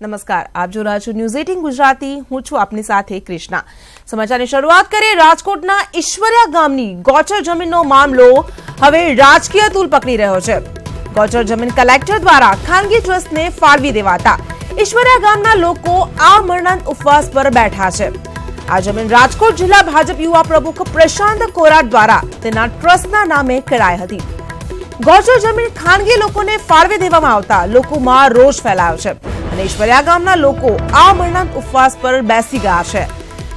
નમસ્કાર, આપ જો રહ્યા છો ન્યૂઝ 18 ગુજરાતી. હું છું આપની સાથે કૃષ્ણા. સમાચારની શરૂઆત કરીએ. રાજકોટના ઈશ્વરિયા ગામની ગોચર જમીનનો મામલો હવે રાજકીય તૂલ પકડી રહ્યો છે. ગોચર જમીન કલેક્ટર દ્વારા ખાનગી ટ્રસ્ટને ફાળવી દેવાતા ઈશ્વરિયા ગામના લોકો આમરણાંત ઉપવાસ પર બેઠા છે. આ જમીન રાજકોટ જિલ્લા ભાજપ યુવા પ્રમુખ પ્રશાંત કોરાટ દ્વારા તેના ટ્રસ્ટના નામે કરાઈ હતી. ગોચર જમીન ખાનગી લોકોને ફાળવી દેવામાં આવતા લોકોમાં રોષ ફેલાયો છે અને ઈશ્વરિયા ગામના લોકો આમરણાંત ઉપવાસ પર બેસી ગયા છે,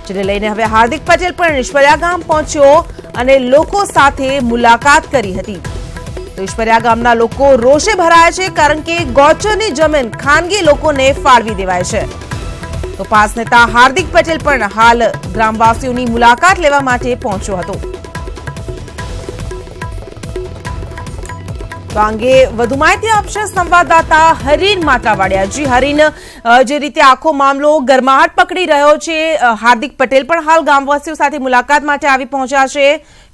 જેને લઈને હવે હાર્દિક પટેલ પણ ઈશ્વરિયા ગામ પહોંચ્યો અને લોકો સાથે મુલાકાત કરી હતી. તો ઈશ્વરિયા ગામના લોકો રોષે ભરાયા છે કારણ કે ગોચરની જમીન ખાનગી લોકોને ફાળવી દેવાય છે. તો પાસ નેતા હાર્દિક પટેલ પણ હાલ ગ્રામવાસીઓની મુલાકાત લેવા માટે પહોંચ્યો હતો. તો અંગે વધુ માહિતી આપશે સંવાદદાતા હરીન માટાવાડિયા. જી હરીન, જે રીતે આખો મામલો ગરમાહટ પકડી રહ્યો છે, હાર્દિક પટેલ પણ હાલ ગામવાસીઓ સાથે મુલાકાત માટે આવી પહોંચ્યા છે.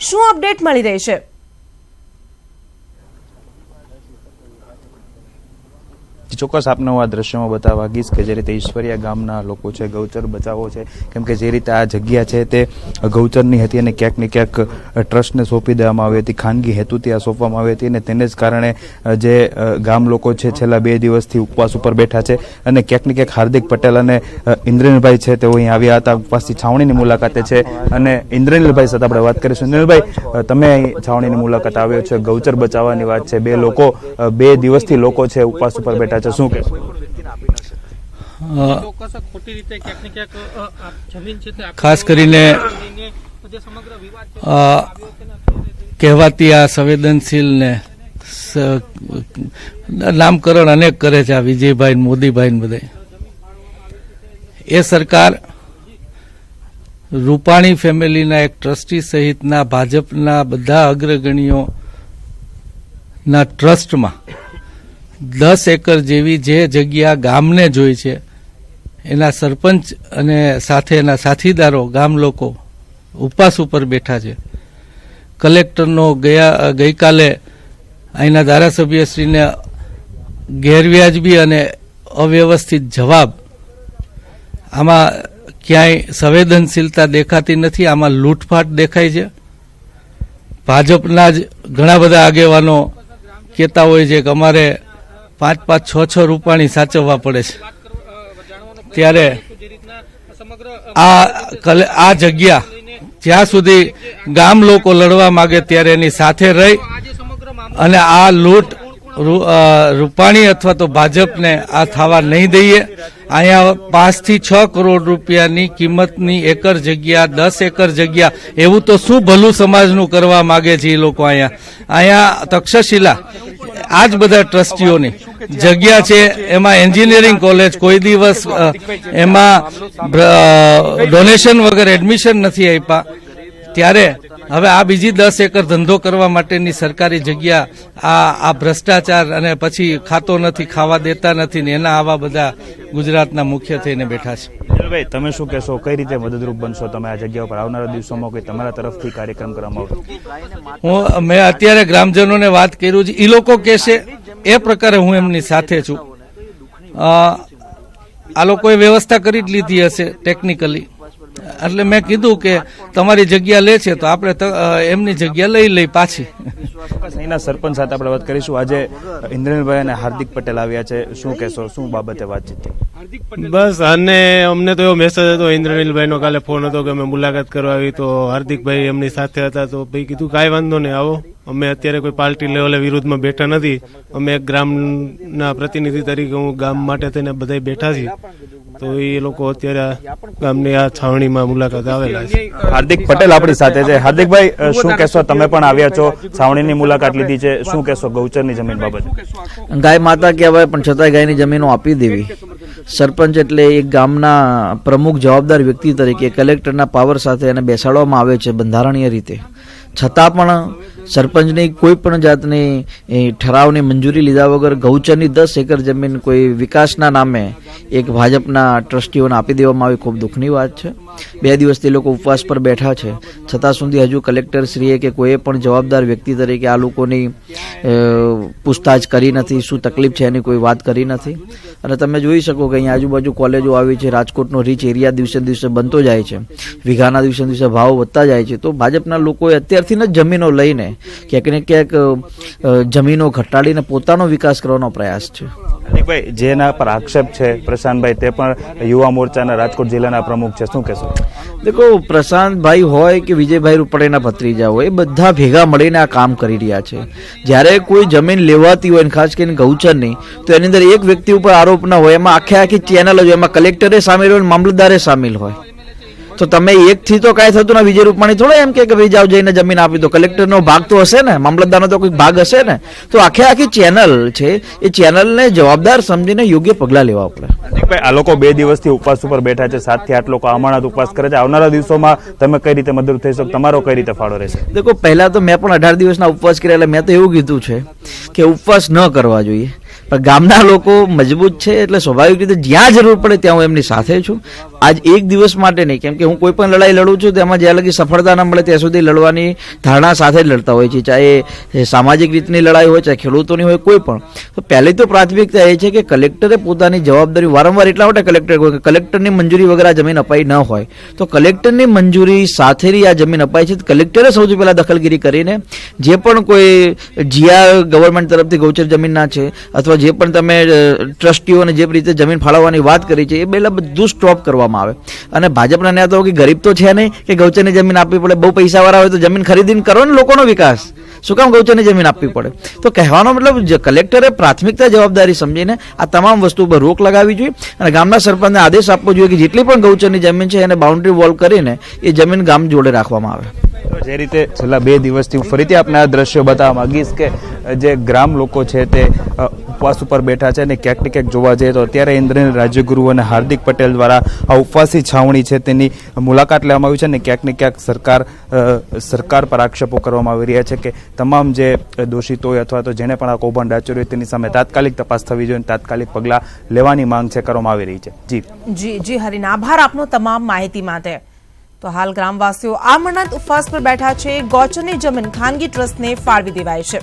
શું અપડેટ મળી રહી છે? ચોક્કસ આપને હું આ દ્રશ્યમાં બતાવવા માંગીશ કે જે રીતે ઈશ્વરિયા ગામના લોકો છે, ગૌચર બચાવો છે, કેમ કે જે રીતે આ જગ્યા છે તે ગૌચરની હતી અને ક્યાંક ને ક્યાંક ટ્રસ્ટને સોંપી દેવામાં આવી હતી, ખાનગી હેતુથી આ સોંપવામાં આવી હતી અને તેને જ કારણે જે ગામ લોકો છે છેલ્લા 2 દિવસથી ઉપવાસ ઉપર બેઠા છે અને ક્યાંક ને ક્યાંક હાર્દિક પટેલ અને ઇન્દ્રનીલભાઈ છે તેઓ અહીં આવ્યા હતા, ઉપવાસથી છાવણીની મુલાકાતે છે અને ઇન્દ્રનીલભાઈ સાથે આપણે વાત કરીશું. ઇન્દ્રનીલભાઈ, તમે અહીં છાવણીની મુલાકાત આવ્યો છે, ગૌચર બચાવવાની વાત છે, 2 લોકો 2 દિવસથી લોકો છે ઉપવાસ ઉપર બેઠા છે, શું કહેશો? ખાસ કરીને કહેવાતી આ સંવેદનશીલ ને નામકરણ અનેક કરે છે આ વિજયભાઈ મોદીભાઈ બધા. એ સરકાર રૂપાણી ફેમિલીના એક ટ્રસ્ટી સહિતના ભાજપના બધા અગ્રગણીઓ ના ટ્રસ્ટમાં 10 એકર જેવી જે જગ્યા ગામને જોઈ છે એના સરપંચ અને સાથે એના સાથીદારો ગામ લોકો ઉપવાસ ઉપર બેઠા છે. કલેક્ટરનો ગઈકાલે અહીંના ધારાસભ્યશ્રીને ગેરવ્યાજબી અને અવ્યવસ્થિત જવાબ, આમાં ક્યાંય સંવેદનશીલતા દેખાતી નથી, આમાં લૂંટફાટ દેખાય છે. ભાજપના જ ઘણા બધા આગેવાનો કહેતા હોય છે કે અમારે 5-5, 6-6 રૂપાણી સાચવવા પડે છે. ત્યારે આ જગ્યા જ્યાં સુધી ગામ લોકો લડવા માંગે ત્યારે એની સાથે રહી અને આ લૂંટ રૂપાણી અથવા તો ભાજપને આ થવા નહીં દઈએ. અહીંયા 5 થી 6 કરોડ રૂપિયાની કિંમતની એકર જગ્યા, 10 એકર જગ્યા, એવું તો શું ભલું સમાજનું કરવા માંગે છે એ લોકો. અહીંયા તક્ષશિલા આ જ બધા ટ્રસ્ટીઓની જગ્યા છે, એમાં એન્જિનિયરિંગ કોલેજ કોઈ દિવસ એમાં ડોનેશન વગર એડમિશન નથી આપ્યા. ત્યારે હવે આ બીજી 10 એકર ધંધો કરવા માટેની સરકારી જગ્યા આ ભ્રષ્ટાચાર અને પછી ખાતો નથી, ખાવા દેતા નથી ને એના આવા બધા ગુજરાતના મુખ્ય થઈને બેઠા છે. ભાઈ, તમે શું કહેશો? કઈ રીતે મદદરૂપ બનશો તમે આ જગ્યા ઉપર? આવનારા દિવસોમાં કોઈ તમારા તરફથી કાર્યક્રમ કરવામાં આવશે? મેં અત્યારે ગ્રામજનોને વાત કર્યું છે, એ લોકો કહેશે એ પ્રકારે હું એમની સાથે છું. આ લોકોએ વ્યવસ્થા કરી જ લીધી હશે ટેકનિકલી, એટલે મેં કીધું કે તમારી જગ્યા લે છે તો આપણે એમની જગ્યા લઈ પાછી. અહીંના સરપંચ સાથે આપણે વાત કરીશું. આજે ઇન્દ્રનીલભાઈ અને હાર્દિક પટેલ આવ્યા છે, શું કહેશો? શું બાબતે વાતચીત? બસ, અને અમને તો એવો મેસેજ હતો ઇન્દ્રનીલભાઈ નો, કાલે ફોન હતો કે અમે મુલાકાત કરવા આવી, તો હાર્દિકભાઈ એમની સાથે હતા. તો ભાઈ કીધું કાંઈ વાંધો નહીં, આવો, અમે અત્યારે કોઈ પાર્ટી લેવલે વિરુદ્ધમાં બેઠા નથી, અમે એક ગ્રામના પ્રતિનિધિ તરીકે હું ગામ માટે થઈને બધા બેઠા છીએ. તો એ લોકો અત્યારે ગામની આ છાવણીમાં મુલાકાત આવેલા છે. હાર્દિક પટેલ આપણી સાથે છે. હાર્દિકભાઈ, શું કહેશો? તમે પણ આવ્યા છો, છાવણીની મુલાકાત લીધી છે, શું કહેશો ગૌચરની જમીન બાબતે? ગાય માતા કહેવાય પણ છતાંય ગાયની જમીનો આપી દેવી. સરપંચ એટલે એક ગામના પ્રમુખ જવાબદાર વ્યક્તિ તરીકે કલેક્ટરના પાવર સાથે એને બેસાડવામાં આવે છે બંધારણીય રીતે. છતાં પણ સરપંચની કોઈ પણ જાતની ઠરાવની મંજૂરી લીધા વગર ગૌચરની 10 એકર જમીન કોઈ વિકાસના નામે એક ભાજપના ટ્રસ્ટીઓને આપી દેવામાં આવી, ખૂબ દુઃખની વાત છે. 2 દિવસથી લોકો ઉપવાસ પર બેઠા છે, છતાં સુધી હજુ કલેક્ટરશ્રીએ કે કોઈ પણ જવાબદાર વ્યક્તિ તરીકે આ લોકોની પૂછતાછ કરી નથી, શું તકલીફ છે એની કોઈ વાત કરી નથી. અને તમે જોઈ શકો કે અહીંયા આજુબાજુ કોલેજો આવી છે, રાજકોટનો રીચ એરિયા દિવસે દિવસે બનતો જાય છે, વીઘાના દિવસે દિવસે ભાવ વધતા જાય છે. તો ભાજપના લોકોએ અત્યારથી જ જમીનો લઈને ક્યાંક ને ક્યાંક જમીનો ઘટાડીને પોતાનો વિકાસ કરવાનો પ્રયાસ છે. હાર્દિકભાઈ, જેના પર આક્ષેપ છે પ્રશાંતભાઈ, તે પણ યુવા મોરચાના રાજકોટ જિલ્લાના પ્રમુખ છે, શું કહેશો? દેખો, પ્રશાંતભાઈ હોય કે વિજયભાઈ રૂપાણીના ભત્રીજા હોય, એ બધા ભેગા મળીને આ કામ કરી રહ્યા છે. જ્યારે કોઈ જમીન લેવાતી હોય, ખાસ કરીને ગૌચરની, તો એની અંદર એક વ્યક્તિ ઉપર આરોપ ના હોય, એમાં આખી ચેનલ જ હોય, એમાં કલેક્ટરે સામેલ હોય, મામલતદારે સામેલ હોય. તો તમે એકથી તો કાંઈ થતું ના. વિજય રૂપાણી થોડા એમ કે ભાઈ જાઓ જઈને જમીન આપી દો. કલેક્ટરનો ભાગ તો હશે ને, મામલતદારનો તો કોઈ ભાગ હશે ને. તો આખી ચેનલ છે, એ ચેનલને જવાબદાર સમજીને યોગ્ય પગલાં લેવા પડે. હાર્દિકભાઈ, આ લોકો 2 દિવસથી ઉપવાસ ઉપર બેઠા છે, 7 થી 8 લોકો અમાનત ઉપવાસ કરે છે. આવનારા દિવસોમાં તમે કઈ રીતે મદદ થઈ શકો, તમારો કઈ રીતે ફાળો રહેશે? દેખો, પહેલા તો મેં પણ 18 દિવસના ઉપવાસ કર્યા, એટલે મેં તો એવું કીધું છે કે ઉપવાસ ન કરવા જોઈએ. પણ ગામના લોકો મજબૂત છે, એટલે સ્વાભાવિક રીતે જ્યાં જરૂર પડે ત્યાં હું એમની સાથે છું. આજ એક દિવસ માટે નહીં, કેમ કે હું કોઈ પણ લડાઈ લડું છું તેમાં જ્યાં લગી સફળતા ન મળે ત્યાં સુધી લડવાની ધારણા સાથે જ લડતા હોય છે, ચાહે સામાજિક રીતની લડાઈ હોય, ચાહે ખેડૂતોની હોય, કોઈ પણ. તો પહેલી તો પ્રાથમિકતા એ છે કે કલેક્ટરે પોતાની જવાબદારી વારંવાર એટલા માટે કલેક્ટરની મંજૂરી વગર આ જમીન અપાઈ ન હોય, તો કલેક્ટરની મંજૂરી સાથેની આ જમીન અપાઈ છે. કલેક્ટરે સૌથી પહેલા દખલગીરી કરીને જે પણ કોઈ જીઆર ગવર્મેન્ટ તરફથી ગૌચર જમીનના છે, અથવા જે પણ તમે ટ્રસ્ટીઓને જે રીતે જમીન ફાળવવાની વાત કરી છે, એ પહેલા બધું સ્ટોપ કરવામાં આવે. અને ભાજપના નેતાઓ કે ગરીબ તો છે નહીં કે ગૌચરની જમીન આપવી પડે, બહુ પૈસાવાળા હોય તો જમીન ખરીદીને કરો ને લોકોનો વિકાસ, શું કામ ગૌચરની જમીન આપવી પડે? તો કહેવાનો મતલબ કલેક્ટરે પ્રાથમિકતા જવાબદારી સમજીને આ તમામ વસ્તુ પર રોક લગાવવી જોઈએ અને ગામના સરપંચને આદેશ આપવો જોઈએ કે જેટલી પણ ગૌચરની જમીન છે એને બાઉન્ડ્રી વોલ કરીને એ જમીન ગામ જોડે રાખવામાં આવે. જે રીતે છેલ્લા 2 દિવસથી હું ફરીથી આપને આ દ્રશ્યો બતાવવા માંગીશ કે જે ગ્રામ લોકો છે તે ઉપવાસ ઉપર બેઠા છે અને ક્યાંક ને ક્યાંક જોવા જઈએ તો અત્યારે ઇન્દ્રનીલ રાજ્યગુરુ અને હાર્દિક પટેલ દ્વારા આ ઉપવાસી છાવણી છે તેની મુલાકાત લેવામાં આવી છે અને ક્યાંક ને ક્યાંક સરકાર પર આક્ષેપો કરવામાં આવી રહ્યા છે કે તમામ જે દોષિતો હોય અથવા તો જેને પણ આ કૌભાંડ આચર્યું હોય તેની સામે તાત્કાલિક તપાસ થવી જોઈએ, તાત્કાલિક પગલાં લેવાની માંગ છે કરવામાં આવી રહી છે. જી હરીન, આભાર આપનો તમામ માહિતી માટે. તો હાલ ગ્રામવાસીઓ આમરણાંત ઉપવાસ પર બેઠા છે. ગૌચરની જમીન ખાનગી ટ્રસ્ટને ફાળવી દેવાય છે.